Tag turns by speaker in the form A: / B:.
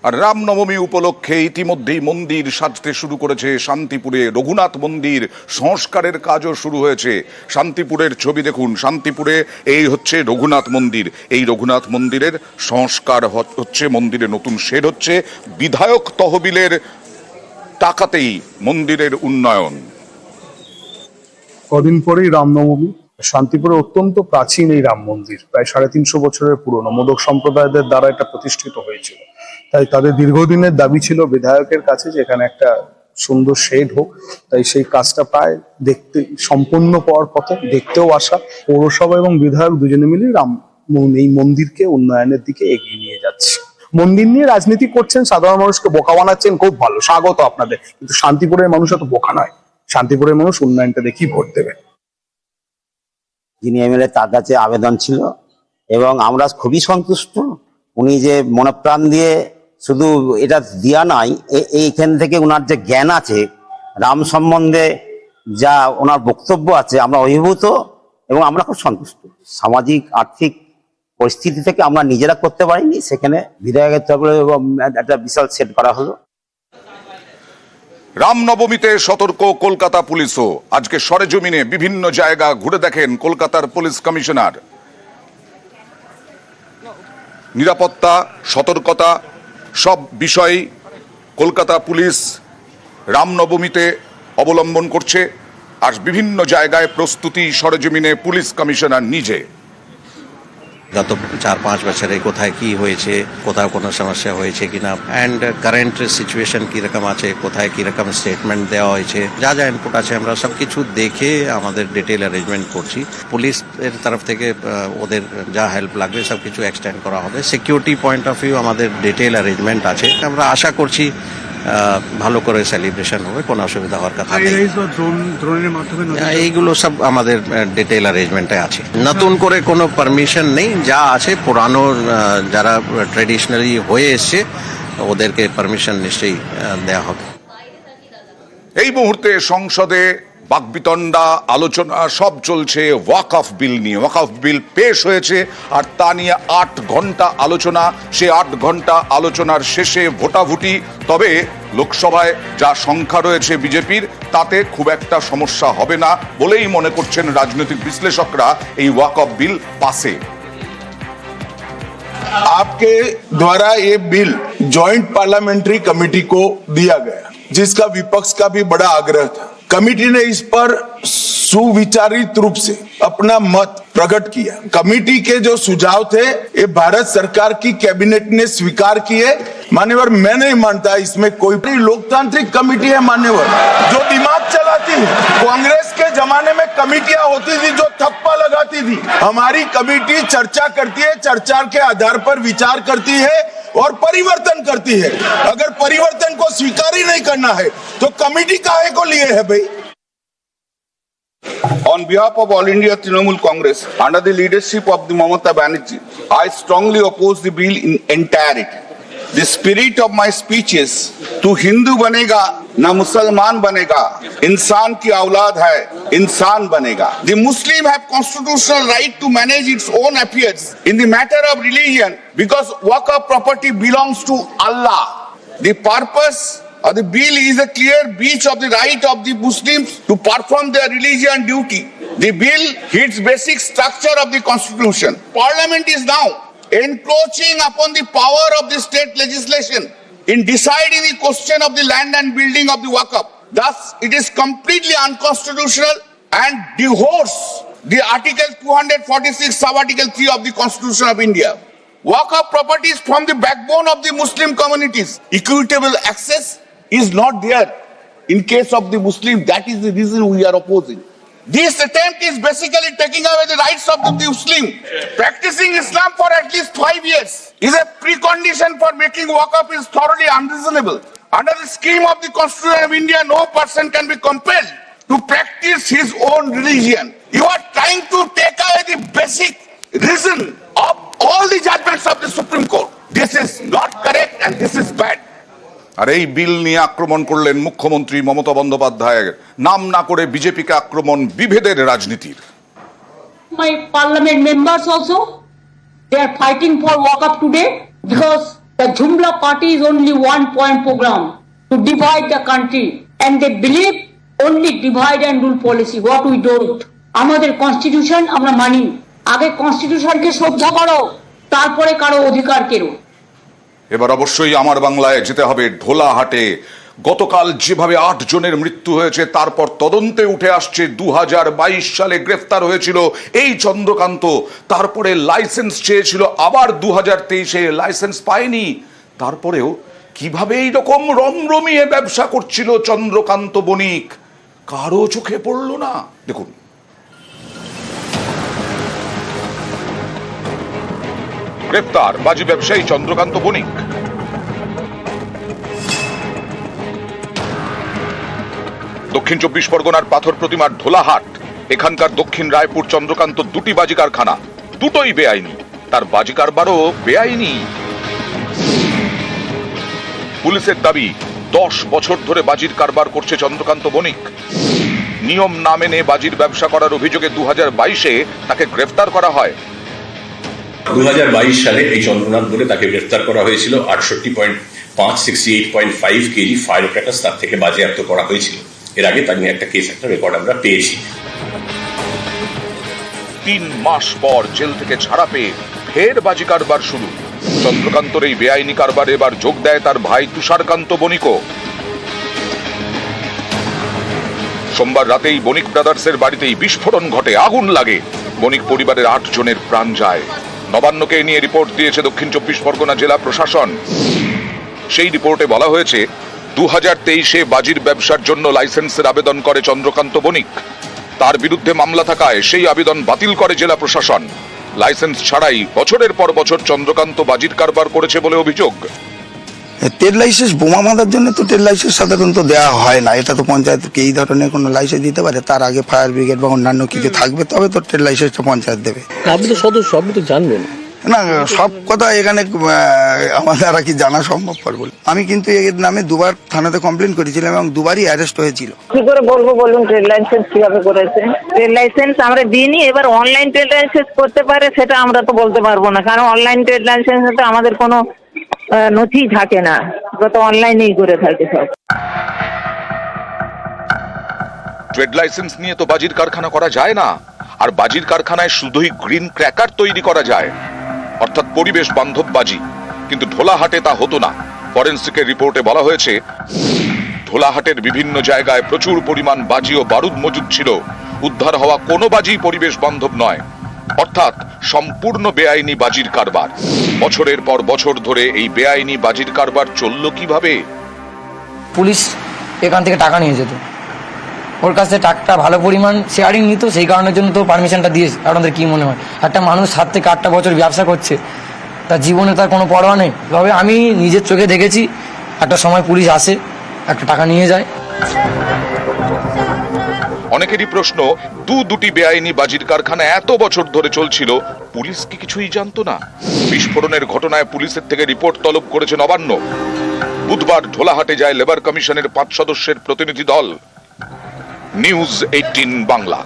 A: আর রামনবমী উপলক্ষে ইতিমধ্যেই মন্দির সাজতে শুরু করেছে শান্তিপুরে। রঘুনাথ মন্দির সংস্কারের কাজও শুরু হয়েছে। শান্তিপুরের ছবি দেখুন, শান্তিপুরে এই হচ্ছে রঘুনাথ মন্দির। এই রঘুনাথ মন্দিরের সংস্কার হচ্ছে, মন্দিরে নতুন শেড হচ্ছে, বিধায়ক তহবিলের টাকাতেই মন্দিরের উন্নয়ন।
B: কদিন পরেই রামনবমী। শান্তিপুরে অত্যন্ত প্রাচীন এই রাম মন্দির, প্রায় 350 বছরের পুরনো, মোদক সম্প্রদায়দের দ্বারা এটা প্রতিষ্ঠিত হয়েছিল। তাই তাদের দীর্ঘদিনের দাবি ছিল বিধায়কের কাছে যে এখানে একটা সুন্দর শেড হোক। তাই সেই কাজটা প্রায় দেখতে সম্পূর্ণ পাওয়ার পথে, দেখতেও আসা। পৌরসভা এবং বিধায়ক দুজনে মিলে এই মন্দিরকে উন্নয়নের দিকে এগিয়ে নিয়ে যাচ্ছে। মন্দির নিয়ে রাজনীতি করছেন, সাধারণ মানুষকে বোকা বানাচ্ছেন, খুব ভালো, স্বাগত আপনাদের। কিন্তু শান্তিপুরের মানুষ অত বোকা নয়। শান্তিপুরের মানুষ উন্নয়নটা দেখি ভোট দেবে।
C: যিনি এমএলএ তার কাছে আবেদন ছিল এবং আমরা খুবই সন্তুষ্ট। উনি যে মনপ্রাণ দিয়ে শুধু এটা দিয়া নয়, এইখান থেকে ওনার যে জ্ঞান আছে রাম সম্বন্ধে, যা ওনার বক্তব্য আছে, আমরা অভিভূত এবং আমরা খুব সন্তুষ্ট। সামাজিক আর্থিক পরিস্থিতি থেকে আমরা নিজেরা করতে পারিনি, সেখানে বিধায়কের তরফে একটা বিশাল সেট করা হলো।
A: রামনবমীতে সতর্ক কলকাতা পুলিশও। আজকে সরেজমিনে বিভিন্ন জায়গা ঘুরে দেখেন কলকাতার পুলিশ কমিশনার। নিরাপত্তা, সতর্কতা সব বিষয়ই কলকাতা পুলিশ রামনবমীতে অবলম্বন করছে। আর বিভিন্ন জায়গায় প্রস্তুতি সরেজমিনে পুলিশ কমিশনার নিজে।
D: গত 4-5 বছরে কোথায় কি হয়েছে, কোথাও কোনো সমস্যা হয়েছে কিনা, অ্যান্ড কারেন্ট সিচুয়েশন কীরকম আছে, কোথায় কীরকম স্টেটমেন্ট দেওয়া হয়েছে, যা যা ইনপুট আছে আমরা সব কিছু দেখে আমাদের ডিটেল অ্যারেঞ্জমেন্ট করছি। পুলিশের তরফ থেকে ওদের যা হেল্প লাগবে সব কিছু এক্সটেন্ড করা হবে। সিকিউরিটি পয়েন্ট অফ ভিউ আমাদের ডিটেল অ্যারেঞ্জমেন্ট আছে। আমরা আশা করছি ভালো করে সেলিব্রেশন হবে, কোনো অসুবিধা হওয়ার কথা নেই। এইগুলো সব আমাদের ডিটেল অ্যারেঞ্জমেন্টে আছে। নতুন করে কোনো পারমিশন নেই, যা আছে পুরানো যারা ট্রেডিশনালি হয়ে এসছে ওদেরকে পারমিশন নিশ্চয়ই দেওয়া হবে।
A: এই মুহূর্তে সংসদে বাকবিতণ্ডা, আলোচনা সব চলছে ওয়াকফ বিল নিয়ে। ওয়াকফ বিল পেশ হয়েছে আর তা নিয়ে 8 ঘন্টা আলোচনা। সে 8 ঘন্টা আলোচনার শেষে ভোটাভুটি। তবে লোকসভায় যা সংখ্যা রয়েছে বিজেপির, তাতে খুব একটা সমস্যা হবে না বলেই মনে করছেন রাজনৈতিক বিশ্লেষকরা। এই ওয়াকফ বিল পাসে।
E: आपके द्वारा ये बिल जॉइंट पार्लियामेंट्री कमेटी को दिया गया, जिसका विपक्ष का भी बड़ा आग्रह था। कमेटी ने इस पर सुविचारित रूप से अपना मत प्रकट किया। कमेटी के जो सुझाव थे ये भारत सरकार की कैबिनेट ने स्वीकार किए। मान्यवर, मैं नहीं मानता इसमें कोई लोकतांत्रिक कमेटी है मान्यवर, जो दिमाग चलाती है। कांग्रेस के जमाने में कमेटियां होती थी जो थप्पा लगाती थी। हमारी कमेटी चर्चा करती है, चर्चा के आधार पर विचार करती है और परिवर्तन करती है। अगर परिवर्तन को स्वीकार ही नहीं करना है तो कमेटी काहे को लिए है भाई?
F: On behalf of All India Trinamool Congress, under the leadership of the Mamata Banerjee, I strongly oppose the bill in entirety. The spirit of my speech is, तू हिंदू बनेगा ना मुसलमान बनेगा, इंसान की औलाद है, इंसान बनेगा. The Muslim have constitutional right to manage its own affairs in the matter of religion because Waqf property belongs to Allah. The purpose of the bill is a clear breach of the right of the Muslims to perform their religion duty. The bill hits basic structure of the constitution. Parliament is now encroaching upon the power of the state legislation in deciding the question of the land and building of the Waqf. Thus, it is completely unconstitutional and divorce the Article 246 sub-Article 3 of the Constitution of India. Waqf properties form the backbone of the Muslim communities. Equitable access is not there in case of the Muslim. That is the reason we are opposing. This attempt is basically taking away the rights of the Muslim. Practicing Islam for at least 5 years is a precondition for making Waqf is thoroughly unreasonable. Under the scheme of the Constitution of India, no person can be compelled to practice his own religion. You are trying to take away the basic reason of all the judgments of the Supreme Court. This is not correct and this is bad.
A: আর এই বিল নিয়ে আক্রমণ করলেন মুখ্যমন্ত্রী মমতা বন্দ্যোপাধ্যায়ের। নাম না করে বিজেপিকে আক্রমণ বিভেদের রাজনীতির।
G: My parliament members also, they are fighting for Waqf today because The Jumla party is only one point program to divide the country, and they believe only divide and rule policy. What we don't. আমাদের constitution আমরা মানি, আগে কনস্টিটিউশনকে শ্রদ্ধা করো, তারপরে কারো অধিকার কেড়ো।
A: এবার অবশ্যই আমার বাংলায় যেতে হবে ঢোলাহাটে। গতকাল যেভাবে 8 জনের মৃত্যু হয়েছে, তারপর তদন্তে উঠে আসছে 2022 সালে গ্রেফতার হয়েছিল এই চন্দ্রকান্ত, তারপরে লাইসেন্স চেয়েছিল, আবার 2023-এ লাইসেন্স পায়নি। তারপরেও কিভাবে এইরকম রমরমিয়ে ব্যবসা করছিল চন্দ্রকান্ত বণিক, কারো চোখে পড়ল না। দেখুন, গ্রেফতার বাজি ব্যবসায়ী চন্দ্রকান্ত বণিক। দক্ষিণ 24 পরগনার পাথর প্রতিমার ঢোলাহাট, এখানকার দক্ষিণ রায়পুর চন্দ্রকান্ত দুটি বাজি কারখানা, দুটোই বেআইনি, তার বাজি কারবারও বেআইনি। পুলিশের দাবি 10 বছর ধরে বাজির কারবার করছে চন্দ্রকান্ত বণিক। নিয়ম না মেনে বাজির ব্যবসা করার অভিযোগে 2022-এ তাকে গ্রেফতার করা হয়।
H: 2022 সালে এই চন্দ্রনাথ বলে তাকে গ্রেফতার করা হয়েছিল। 68.5 কেজি ফায়ার ক্র্যাকার্স তার থেকে বাজেয়াপ্ত করা হয়েছিল। এর আগে তার নিয়ে একটা কেস, একটা রেকর্ড আমরা পেয়েছি।
A: 3 মাস পর জেল থেকে ছাড়া পেয়ে ফের বাজি কারবার শুরু। চন্দ্রকান্তর এই বেআইনি কারবারে এবার যোগ দেয় তার ভাই তুষারকান্ত বণিকও। সোমবার রাতেই বণিক ব্রাদার্সের বাড়িতেই বিস্ফোরণ ঘটে, আগুন লাগে, বণিক পরিবারের 8 জনের প্রাণ যায়। নবান্নকে নিয়ে রিপোর্ট দিয়েছে দক্ষিণ 24 পরগনা জেলা প্রশাসন। সেই রিপোর্টে বলা হয়েছে 2023-এ বাজির ব্যবসার জন্য লাইসেন্সের আবেদন করে চন্দ্রকান্ত বণিক। তার বিরুদ্ধে মামলা থাকায় সেই আবেদন বাতিল করে জেলা প্রশাসন। লাইসেন্স ছাড়াই বছরের পর বছর চন্দ্রকান্ত বাজির কারবার করেছে বলে অভিযোগ।
I: ট্রেড লাইসেন্স বোমা বাঁধার জন্য তো ট্রেড লাইসেন্স সাধারণত দেওয়া হয় না, এটা তো পঞ্চায়েতকে এই ধরনের কোনো লাইসেন্স দিতে পারে, তার আগে ফায়ার ব্রিগেড বা অন্যান্য কিছু থাকবে, তবে তো ট্রেড লাইসেন্সটা পঞ্চায়েত দেবে।
J: আপনি তো সদস্য, আপনি তো জানবেন
I: না, সব কথা এখানে আমার দ্বারা কি জানা সম্ভবপর বলে। আমি কিন্তু এর নামে 2বার থানাতে কমপ্লেন করেছিলাম এবং 2বারই অ্যারেস্ট হয়েছিল।
K: কি করে বলবো বলুন, ট্রেড লাইসেন্স কিভাবে করেছে? ট্রেড লাইসেন্স আমরা দিইনি, এবার অনলাইন ট্রেড লাইসেন্স করতে পারে সেটা আমরা তো বলতে পারবো না, কারণ অনলাইন ট্রেড লাইসেন্সে তো আমাদের কোনো নথি থাকে না, আমরা তো অনলাইনেই করে থাকি সব।
A: ট্রেড লাইসেন্স নিয়ে তো বাজির কারখানা করা যায় না, আর বাজির কারখানায় শুধুই গ্রিন ক্র্যাকার তৈরি করা যায়, অর্থাৎ পরিবেশ বান্ধব বাজি, কিন্তু ঢোলাহাটে তা হতো না। ফরেনসিকের রিপোর্টে বলা হয়েছে ঢোলাহাটের বিভিন্ন জায়গায় প্রচুর পরিমাণ বাজি ও বারুদ মজুদ ছিল। উদ্ধার হওয়া কোনো বাজি পরিবেশ বান্ধব নয়, অর্থাৎ সম্পূর্ণ বেআইনি বাজির কারবার। বছরের পর বছর ধরে এই বেআইনি বাজির কারবার চলল কিভাবে?
J: পুলিশ এখান থেকে টাকা নিয়ে যেত, ওর কাছে টাকাটা ভালো পরিমাণ শেয়ারিং নিত, সেই কারণের জন্য তো পারমিশনটা দিয়েছে। আপনাদের কি মনে হয় একটা মানুষ 7 থেকে 8টা বছর ব্যবসা করছে, তার জীবনে তার কোনো পরোয়া নেই? তবে আমি নিজের চোখে দেখেছি একটা সময় পুলিশ আসে, একটা টাকা নিয়ে যায়।
A: অনেকেরই প্রশ্ন, দুটি বেআইনি বাজির কারখানা এত বছর ধরে চলছিল, পুলিশ কি কিছুই জানতো না? বিস্ফোরণের ঘটনায় পুলিশের থেকে রিপোর্ট তলব করেছে নবান্ন। বুধবার ঢোলাহাটে যায় লেবার কমিশনের 5 সদস্যের প্রতিনিধি দল। নিউজ 18 বাংলা।